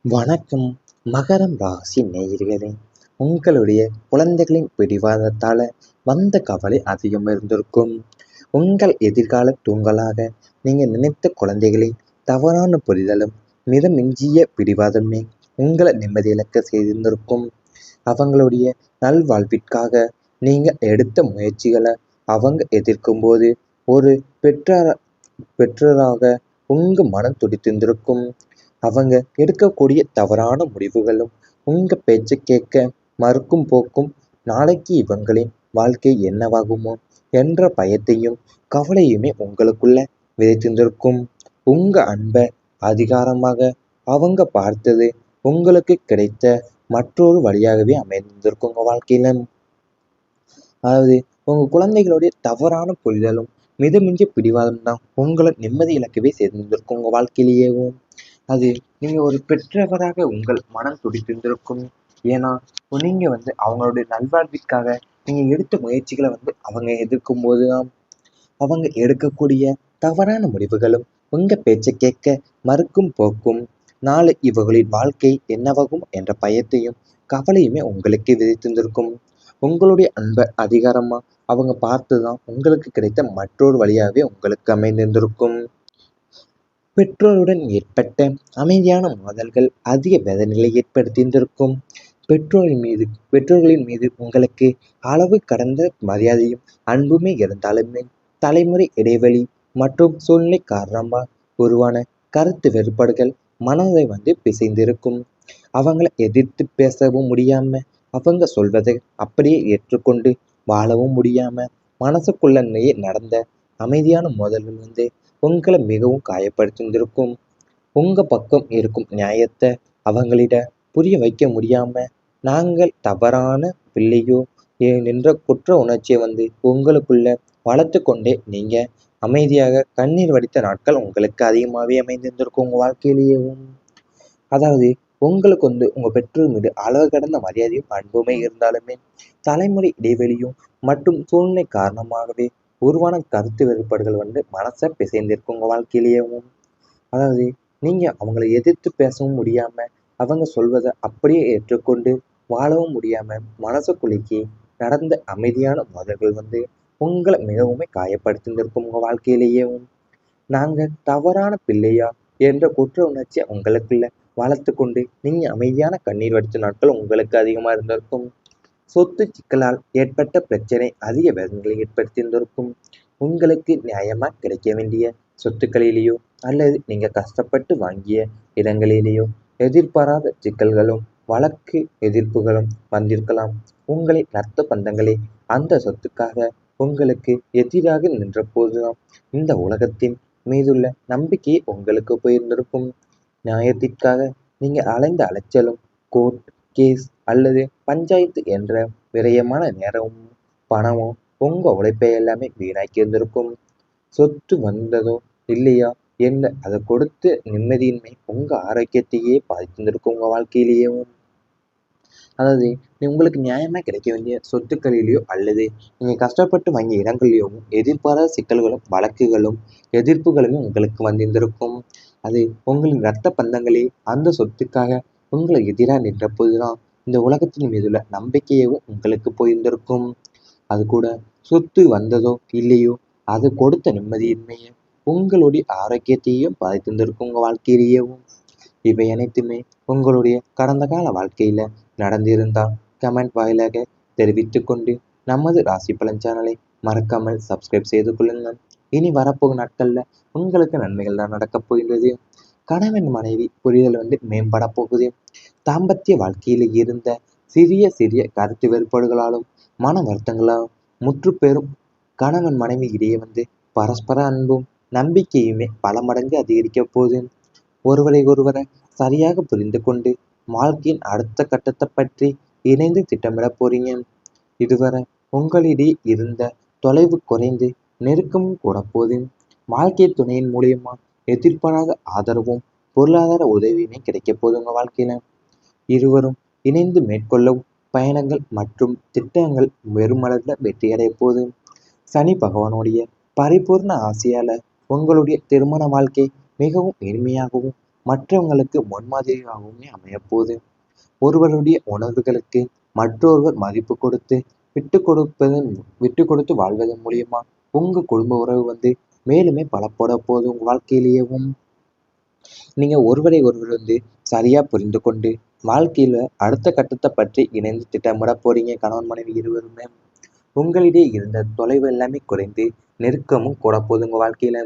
வணக்கம். மகரம் ராசி நேயர்களே, உங்களுடைய குழந்தைகளின் பிடிவாதத்தால வந்த கவலை அதிகம் இருந்திருக்கும். உங்கள் எதிர்கால தூங்கலாக நீங்க நினைத்த குழந்தைகளின் தவறான புரிதலும் மிதமிஞ்சிய பிடிவாதமே உங்களை நிம்மதி இழக்க செய்திருந்திருக்கும். அவங்களுடைய நல்வாழ்விற்காக நீங்க எடுத்த முயற்சிகளை அவங்க எதிர்க்கும்போது ஒரு பெற்றோராக உங்க மனம் துடித்திருந்திருக்கும். அவங்க எடுக்கக்கூடிய தவறான முடிவுகளும் உங்க பேச்சை கேட்க மறுக்கும் போக்கும் நாளைக்கு இவங்களின் வாழ்க்கை என்னவாகுமோ என்ற பயத்தையும் கவலையுமே உங்களுக்குள்ள விதைத்திருந்திருக்கும். உங்க அன்பை அதிகாரமாக அவங்க பார்த்தது உங்களுக்கு கிடைத்த மற்றொரு வழியாகவே அமைந்திருக்கும் உங்க வாழ்க்கையில. அதாவது உங்க குழந்தைகளுடைய தவறான புரிதலும் மிதமிஞ்சிய பிடிவாதம் தான் உங்களை நிம்மதி இழக்கவே செய்திருந்திருக்கும் உங்க வாழ்க்கையிலேயேவும். அது நீங்க ஒரு பெற்றவராக உங்கள் மனம் துடித்திருந்திருக்கும். ஏன்னா நீங்க அவங்களுடைய நல்வாழ்விற்காக நீங்க எடுத்த முயற்சிகளை அவங்க எதிர்க்கும் போதுதான் அவங்க எடுக்கக்கூடிய தவறான முடிவுகளும் உங்க பேச்சை கேட்க மறுக்கும் போக்கும் நாளை இவர்களின் வாழ்க்கை என்னவாகும் என்ற பயத்தையும் கவலையுமே உங்களுக்கு விதித்திருந்திருக்கும். உங்களுடைய அன்பை அதிகாரமா அவங்க பார்த்துதான் உங்களுக்கு கிடைத்த மற்றொரு வழியாகவே உங்களுக்கு அமைந்திருந்திருக்கும். பெற்றோருடன் ஏற்பட்ட அமைதியான மோதல்கள் அதிக வேதனைகளை ஏற்படுத்தியிருந்திருக்கும். பெற்றோர்களின் மீது உங்களுக்கு அளவு கடந்த மரியாதையும் அன்புமே இருந்தாலுமே தலைமுறை இடைவெளி மற்றும் சூழ்நிலை காரணமாக உருவான கருத்து வேறுபாடுகள் மனதை பிசைந்திருக்கும். அவங்கள எதிர்த்து பேசவும் முடியாம, அவங்க சொல்வதை அப்படியே ஏற்றுக்கொண்டு வாழவும் முடியாம மனசுக்குள்ளேயே நடந்த அமைதியான மோதல்கள் உங்களை மிகவும் காயப்படுத்தியிருந்திருக்கும். உங்க பக்கம் இருக்கும் நியாயத்தை அவங்களிட புரிய வைக்க முடியாம நாங்கள் தவறான பிள்ளையோ என்ற குற்ற உணர்ச்சியை உங்களுக்குள்ள வளர்த்து கொண்டே நீங்க அமைதியாக கண்ணீர் வடித்த நாட்கள் உங்களுக்கு அதிகமாகவே அமைந்திருந்திருக்கும் உங்க வாழ்க்கையிலேயும். அதாவது உங்களுக்கு உங்க பெற்றோர் மீது அளவு கடந்த மரியாதையும் அன்புமே இருந்தாலுமே தலைமுறை இடைவெளியும் மற்றும் சூழ்நிலை காரணமாகவே உருவான கருத்து வேறுபாடுகள் மனசை பிசைந்திருக்கும் உங்க வாழ்க்கையிலேயும். அதாவது நீங்க அவங்களை எதிர்த்து பேசவும் முடியாம, அவங்க சொல்வதை அப்படியே ஏற்றுக்கொண்டு வாழவும் முடியாம மனசுக்குள்ளைக்கு நடந்த அமைதியான மோதல்கள் உங்களை மிகவுமே காயப்படுத்தியிருக்கும் உங்க வாழ்க்கையிலேயும். நாங்க தவறான பிள்ளையா என்ற குற்ற உணர்ச்சியை உங்களுக்குள்ள வளர்த்து கொண்டு நீங்க அமைதியான கண்ணீர் வடித்த நாட்கள் உங்களுக்கு அதிகமா இருந்திருக்கும். சொத்து சிக்கலால் ஏற்பட்ட பிரச்சனை அதிக வேதனைகளை ஏற்படுத்தியிருந்திருக்கும். உங்களுக்கு நியாயமா கிடைக்க வேண்டிய சொத்துக்களிலேயோ அல்லது நீங்க கஷ்டப்பட்டு வாங்கிய இடங்களிலேயோ எதிர்பாராத சிக்கல்களும் வழக்கு எதிர்ப்புகளும் வந்திருக்கலாம். உங்களின் இரத்த பந்தங்களே அந்த சொத்துக்காக உங்களுக்கு எதிராக நின்ற போதுதான் இந்த உலகத்தின் மீதுள்ள நம்பிக்கையை உங்களுக்கு போயிருந்திருக்கும். நியாயத்திற்காக நீங்க அலைந்த அலைச்சலும் கோர்ட் கேஸ் அல்லது பஞ்சாயத்து என்ற விரயமான நேரமும் பணமும் உங்க உழைப்பை எல்லாமே வீணாக்கி இருந்திருக்கும். சொத்து வந்ததோ இல்லையா என்ன அதை கொடுத்து நிம்மதியின்மை உங்க ஆரோக்கியத்தையே பாதித்திருந்திருக்கும் உங்க வாழ்க்கையிலேயும். அதாவது உங்களுக்கு நியாயமா கிடைக்க வேண்டிய சொத்துக்களிலேயோ அல்லது நீங்க கஷ்டப்பட்டு வாங்கிய இடங்களிலேயும் எதிர்பாராத சிக்கல்களும் வழக்குகளும் எதிர்ப்புகளுமே உங்களுக்கு வந்திருந்திருக்கும். அது உங்களின் இரத்த பந்தங்களே அந்த சொத்துக்காக உங்களை எதிராக நின்ற போதுதான் இந்த உலகத்தின் மீதுள்ள நம்பிக்கையவும் உங்களுக்கு போயிருந்திருக்கும். அது கூட சொத்து வந்ததோ இல்லையோ அது கொடுத்த நிம்மதியின்மையை உங்களுடைய ஆரோக்கியத்தையும் பாதித்திருந்திருக்கும் உங்க வாழ்க்கையிலேயும். இவை அனைத்துமே உங்களுடைய கடந்த கால வாழ்க்கையில நடந்திருந்தால் கமெண்ட் வாயிலாக தெரிவித்து கொண்டு நமது ராசி பலன் சேனலை மறக்காமல் சப்ஸ்கிரைப் செய்து கொள்ளுங்கள். இனி வரப்போகும் நாட்கள்ல உங்களுக்கு நன்மைகள் தான் நடக்கப் போகின்றது. கணவன் மனைவி புரிதல் மேம்பட போகுது. தாம்பத்திய வாழ்க்கையில் இருந்த சிறிய சிறிய கருத்து வேறுபாடுகளாலும் மன வருத்தங்களாலும் முற்றுப்பெறும் கணவன் மனைவி இடையே பரஸ்பர அன்பும் நம்பிக்கையுமே பல மடங்கு அதிகரிக்க போகுது. ஒருவரை ஒருவரை சரியாக புரிந்து கொண்டு வாழ்க்கையின் அடுத்த கட்டத்தை பற்றி இணைந்து திட்டமிட போறீங்க. இதுவரை உங்களிடையே இருந்த தொலைவு குறைந்து நெருக்கமும் கூட போது. வாழ்க்கை துணையின் மூலியமா எதிர்பாராத ஆதரவும் பொருளாதார உதவியுமே கிடைக்க போகுது உங்க வாழ்க்கையில. இருவரும் இணைந்து மேற்கொள்ளும் பயணங்கள் மற்றும் திட்டங்கள் வெறுமளவில் வெற்றியடைய போது. சனி பகவானுடைய பரிபூர்ண ஆசையால உங்களுடைய திருமண வாழ்க்கை மிகவும் இனிமையாகவும் மற்றவங்களுக்கு முன்மாதிரியாகவுமே அமையப்போகுது. ஒருவருடைய உணர்வுகளுக்கு மற்றொருவர் மதிப்பு கொடுத்து விட்டு கொடுத்து வாழ்வதன் மூலியமா உங்க குடும்ப உறவு மேலுமே பலப்பட போகுது. உங்க வாழ்க்கையிலேயேவும் நீங்க ஒருவரை ஒருவர் சரியா புரிந்து கொண்டு வாழ்க்கையில அடுத்த கட்டத்தை பற்றி இணைந்து திட்டமிட போறீங்க. கணவன் மனைவி இருவருமே உங்களிடையே இருந்த தொலைவு எல்லாமே குறைந்து நெருக்கமும் கூட போகுது. உங்க வாழ்க்கையில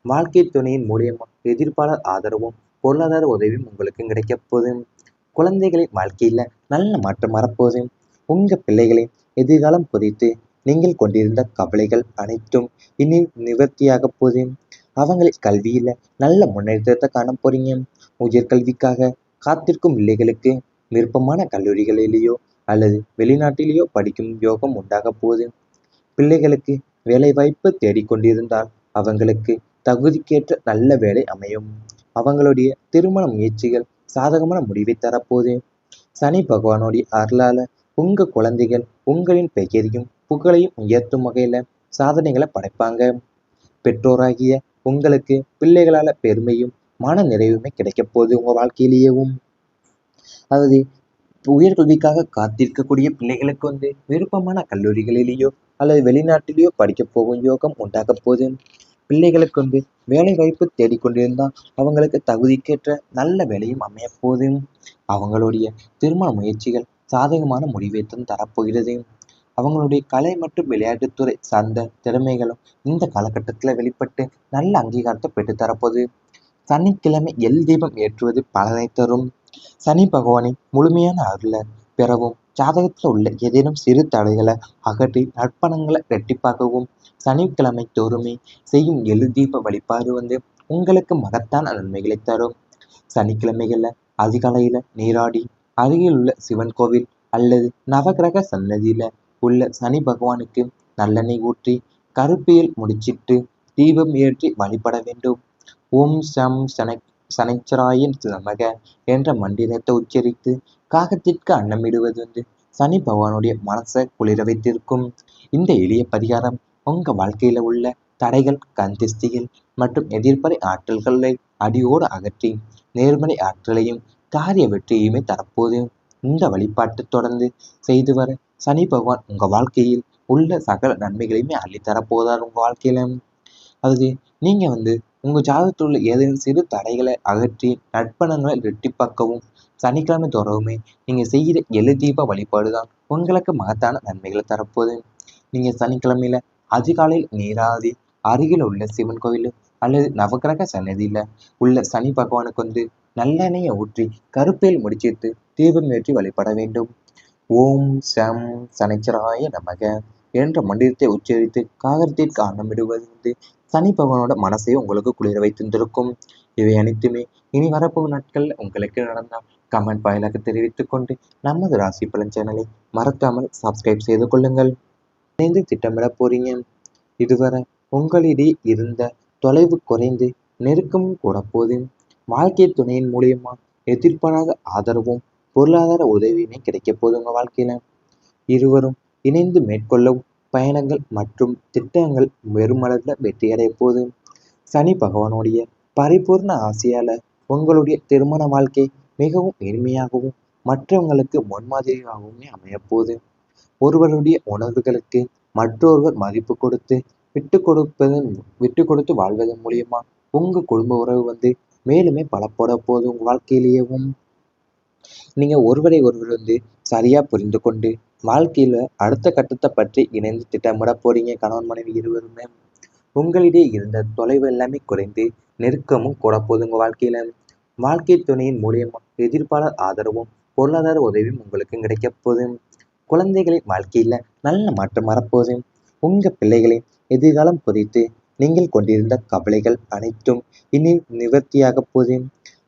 வாழ்க்கை துணையின் மூலியமா எதிர்ப்பாளர் ஆதரவும் பொருளாதார உதவியும் உங்களுக்கு கிடைக்க போகுது. குழந்தைகளின் வாழ்க்கையில நல்ல மாற்றம் வரப்போகுது. உங்க பிள்ளைகளின் எதிர்காலம் குறித்து நீங்கள் கொண்டிருந்த கவலைகள் அனைத்தும் இனி நிவர்த்தியாக போகுது. அவங்களின் கல்வியில நல்ல முன்னேற்றத்தை காண போறீங்க. உயர்கல்விக்காக காத்திருக்கும் பிள்ளைகளுக்கு விருப்பமான கல்லூரிகளிலேயோ அல்லது வெளிநாட்டிலேயோ படிக்கும் யோகம் உண்டாக போகுது. பிள்ளைகளுக்கு வேலைவாய்ப்பு தேடிக்கொண்டிருந்தால் அவங்களுக்கு தகுதிக்கேற்ற நல்ல வேலை அமையும். அவங்களுடைய திருமண முயற்சிகள் சாதகமான முடிவை தரப்போகுது. சனி பகவானுடைய அருளால உங்க குழந்தைகள் உங்களின் பெயரையும் புகழையும் உயர்த்தும் வகையில சாதனைகளை படைப்பாங்க. பெற்றோராகிய உங்களுக்கு பிள்ளைகளால பெருமையும் மன நிறைவுமே கிடைக்க போகுது. உங்க வாழ்க்கையிலேயேவும் அதாவது உயர்கல்விக்காக காத்திருக்கக்கூடிய பிள்ளைகளுக்கு விருப்பமான கல்லூரிகளிலேயோ அல்லது வெளிநாட்டிலேயோ படிக்க போகும் யோகம் உண்டாக போகுது. பிள்ளைகளுக்கு வேலை வாய்ப்பு தேடிக்கொண்டிருந்தால் அவங்களுக்கு தகுதிக்கேற்ற நல்ல வேலையும் அமைய போகுது. அவங்களுடைய திருமண முயற்சிகள் சாதகமான முடிவேற்றம் தரப்போகிறது. அவங்களுடைய கலை மற்றும் விளையாட்டுத்துறை சார்ந்த திறமைகளும் இந்த காலகட்டத்தில் வெளிப்பட்டு நல்ல அங்கீகாரத்தை பெற்றுத்தரப்போகுது. சனிக்கிழமை எல் தீபம் ஏற்றுவது பலனை தரும். சனி பகவானின் முழுமையான அருளை பெறவும் ஜாதகத்தில் உள்ள ஏதேனும் சிறு தடைகளை அகற்றி நற்பணங்களை இரட்டிப்பாகவும் சனிக்கிழமை தோறுமே செய்யும் எள்ளு தீப வழிபாடு உங்களுக்கு மகத்தான நன்மைகளை தரும். சனிக்கிழமைகளில் அதிகாலையில் நீராடி அருகில் உள்ள சிவன் கோவில் அல்லது நவகிரக சன்னதியில் உள்ள சனி பகவானுக்கு நல்லெண்ணெய் ஊற்றி கருப்பியல் முடிச்சிட்டு தீபம் ஏற்றி வழிபட வேண்டும். ஓம் சம் சனைச்சராய நமக என்ற மந்திரத்தை உச்சரித்து காகத்திற்கு அன்னமிடுவது சனி பகவானுடைய மனசை குளிர வைத்திருக்கும். இந்த எளிய பரிகாரம் உங்க வாழ்க்கையில உள்ள தடைகள், கந்திஷ்டிகள் மற்றும் எதிர்மறை ஆற்றல்களை அடியோடு அகற்றி நேர்மறை ஆற்றலையும் காரிய வெற்றியுமே தரப்போது. இந்த வழிபாட்டை தொடர்ந்து செய்து வர சனி பகவான் உங்க வாழ்க்கையில் உள்ள சகல நன்மைகளையுமே அள்ளித்தரப்போதார். உங்க வாழ்க்கையில அது நீங்க உங்க ஜாதகத்தில் உள்ள ஏதேனும் சிறு தடைகளை அகற்றி நற்பணங்களை இரட்டிப்பாக்கவும் சனிக்கிழமை தோறவுமே நீங்க செய்கிற எள்ளு தீப வழிபாடு தான் உங்களுக்கு மகத்தான நன்மைகளை தரப்போகுது. நீங்க சனிக்கிழமையில அதிகாலையில் நீராடி அருகில் உள்ள சிவன் கோவில் அல்லது நவகிரக சன்னதியில உள்ள சனி பகவானுக்கு நல்லெண்ணெயை ஊற்றி கருப்பையில் முடிச்சிட்டு தீபம் ஏற்றி வழிபட வேண்டும். ஓம் சம் சனைச்சராய நமக என்ற மந்திரத்தை உச்சரித்து காகத்திற்கு அன்னமிடுவது சனி பகவானோட மனசையும் உங்களுக்கு குளிர வைத்திருந்திருக்கும். இவை அனைத்துமே இனி வரப்போகும் நாட்களில் உங்களுக்கு நடந்தால் கமெண்ட் வாயிலாக தெரிவித்துக் கொண்டு நமது ராசி பலன் சேனலை மறக்காமல் சப்ஸ்கிரைப் செய்து கொள்ளுங்கள். இணைந்து திட்டமிட போறீங்க. இதுவரை உங்களிடையே இருந்த தொலைவு குறைந்து நெருக்கமும் கூட போது. வாழ்க்கை துணையின் மூலியமா எதிர்பாராத ஆதரவும் பொருளாதார உதவியுமே கிடைக்க போது. உங்க வாழ்க்கையில இருவரும் இணைந்து மேற்கொள்ளவும் பயணங்கள் மற்றும் திட்டங்கள் வெறுமளவில் வெற்றியடைய போது. சனி பகவானுடைய பரிபூர்ண ஆசையால உங்களுடைய திருமண வாழ்க்கை மிகவும் இனிமையாகவும் மற்றவங்களுக்கு முன்மாதிரியாகவுமே அமையப்போகுது. ஒருவருடைய உணர்வுகளுக்கு மற்றொருவர் மதிப்பு கொடுத்து விட்டு கொடுத்து வாழ்வதன் மூலியமா உங்க குடும்ப உறவு மேலுமே பலப்பட போகுது. உங்க வாழ்க்கையிலேயேவும் நீங்க ஒருவரை ஒருவர் சரியா புரிந்து கொண்டு வாழ்க்கையில அடுத்த கட்டத்தை பற்றி இணைந்து திட்டமிட போறீங்க. கணவன் மனைவி இருவருமே உங்களிடையே இருந்த தொலைவு எல்லாமே குறைந்து நெருக்கமும் கூட போகுது. உங்க வாழ்க்கையில வாழ்க்கை துணையின் மூலியமா எதிர்ப்பாளர் ஆதரவும் பொருளாதார உதவியும் உங்களுக்கு கிடைக்க போகுது. குழந்தைகளின் வாழ்க்கையில நல்ல மாற்றம் வரப்போகுது. உங்க பிள்ளைகளின் எதிர்காலம் குறித்து நீங்கள் கொண்டிருந்த கவலைகள் அனைத்தும் இனி நிவர்த்தியாக போகுது.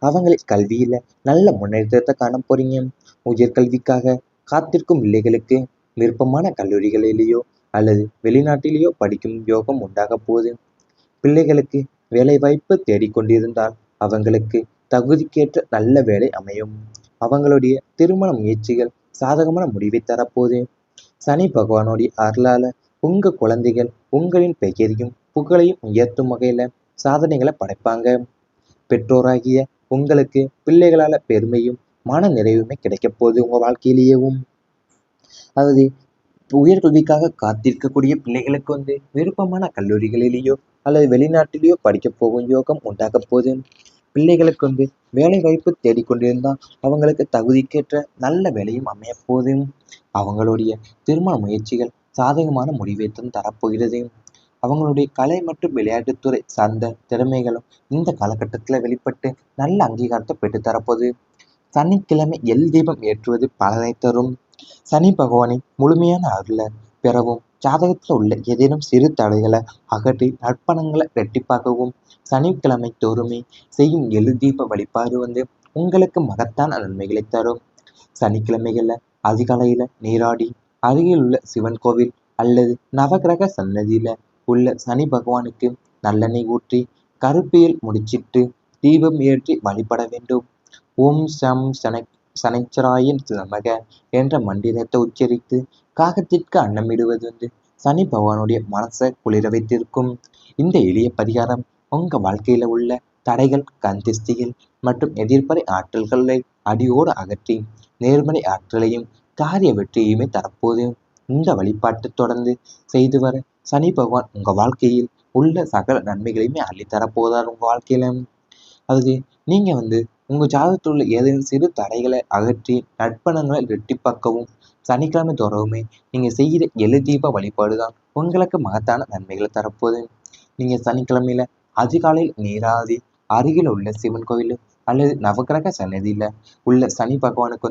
அவங்களின் கல்வியில நல்ல முன்னேற்றத்தை காண போறீங்க. உயர்கல்விக்காக காத்திருக்கும் பிள்ளைகளுக்கு விருப்பமான கல்லூரிகளிலேயோ அல்லது வெளிநாட்டிலேயோ படிக்கும் யோகம் உண்டாக போகுது. பிள்ளைகளுக்கு வேலைவாய்ப்பு தேடிக்கொண்டிருந்தால் அவங்களுக்கு தகுதிக்கேற்ற நல்ல வேலை அமையும். அவங்களுடைய திருமண முயற்சிகள் சாதகமான முடிவை தரப்போகுது. சனி பகவானுடைய அருளால உங்க குழந்தைகள் உங்களின் பெயரையும் புகழையும் உயர்த்தும் வகையில சாதனைகளை படைப்பாங்க. பெற்றோராகிய உங்களுக்கு பிள்ளைகளால் பெருமையும் மன நிறைவுமே கிடைக்க போகுது உங்கள் வாழ்க்கையிலேயேவும். அதாவது உயர்கல்விக்காக காத்திருக்கக்கூடிய பிள்ளைகளுக்கு விருப்பமான கல்லூரிகளிலேயோ அல்லது வெளிநாட்டிலேயோ படிக்க போகும் யோகம் உண்டாக போகுது. பிள்ளைகளுக்கு வேலை வாய்ப்பு தேடிக்கொண்டிருந்தால் அவங்களுக்கு தகுதிக்கேற்ற நல்ல வேலையும் அமைய போகுது. அவங்களுடைய திருமண முயற்சிகள் சாதகமான முடிவை தரப்போகிறது. அவங்களுடைய கலை மற்றும் விளையாட்டுத்துறை சார்ந்த திறமைகளும் இந்த காலகட்டத்தில் வெளிப்பட்டு நல்ல அங்கீகாரத்தை பெற்றுத்தரப்போகுது. சனிக்கிழமை எல் தீபம் ஏற்றுவது பலனை தரும். சனி பகவானின் முழுமையான அருளை பெறவும் ஜாதகத்தில் உள்ள ஏதேனும் சிறு தடைகளை அகற்றி நற்பணங்களை இரட்டிப்பாகவும் சனிக்கிழமை தோறுமே செய்யும் எல் தீப வழிபாடு உங்களுக்கு மகத்தான நன்மைகளை தரும். சனிக்கிழமைகளில் அதிகாலையில் நீராடி அருகில் உள்ள சிவன் கோவில் அல்லது நவகிரக சன்னதியில் உள்ள சனி பகவானுக்கு நல்லெண்ணெய் ஊற்றி கருப்பியல் முடிச்சிட்டு தீபம் ஏற்றி வழிபட வேண்டும். ஓம் சம் சனைச்சராயன் நமக என்ற மந்திரத்தை உச்சரித்து காகத்திற்கு அன்னமிடுவது சனி பகவானுடைய மனசை குளிர வைத்திருக்கும். இந்த எளிய பரிகாரம் உங்கள் வாழ்க்கையில் உள்ள தடைகள், கந்திஷ்டிகள் மற்றும் எதிர்மறை ஆற்றல்களை அடியோடு அகற்றி நேர்மறை ஆற்றலையும் காரிய வெற்றியுமே தரப்போகுது. இந்த வழிபாட்டை தொடர்ந்து செய்து வர சனி பகவான் உங்கள் வாழ்க்கையில் உள்ள சகல நன்மைகளையுமே அள்ளித்தரப்போதார். உங்கள் வாழ்க்கையில அதாவது நீங்கள் உங்கள் ஜாதகத்தில் உள்ள ஏதேனும் சிறு தடைகளை அகற்றி நற்பணங்களை இரட்டிப்பாக்கவும் சனிக்கிழமை தோறவுமே நீங்கள் செய்கிற எல் தீப வழிபாடு தான் உங்களுக்கு மகத்தான நன்மைகளை தரப்போகுது. நீங்கள் சனிக்கிழமையில் அதிகாலையில் நீராடி அருகில் உள்ள சிவன் கோவில் அல்லது நவகிரக சன்னதியில் உள்ள சனி பகவானுக்கு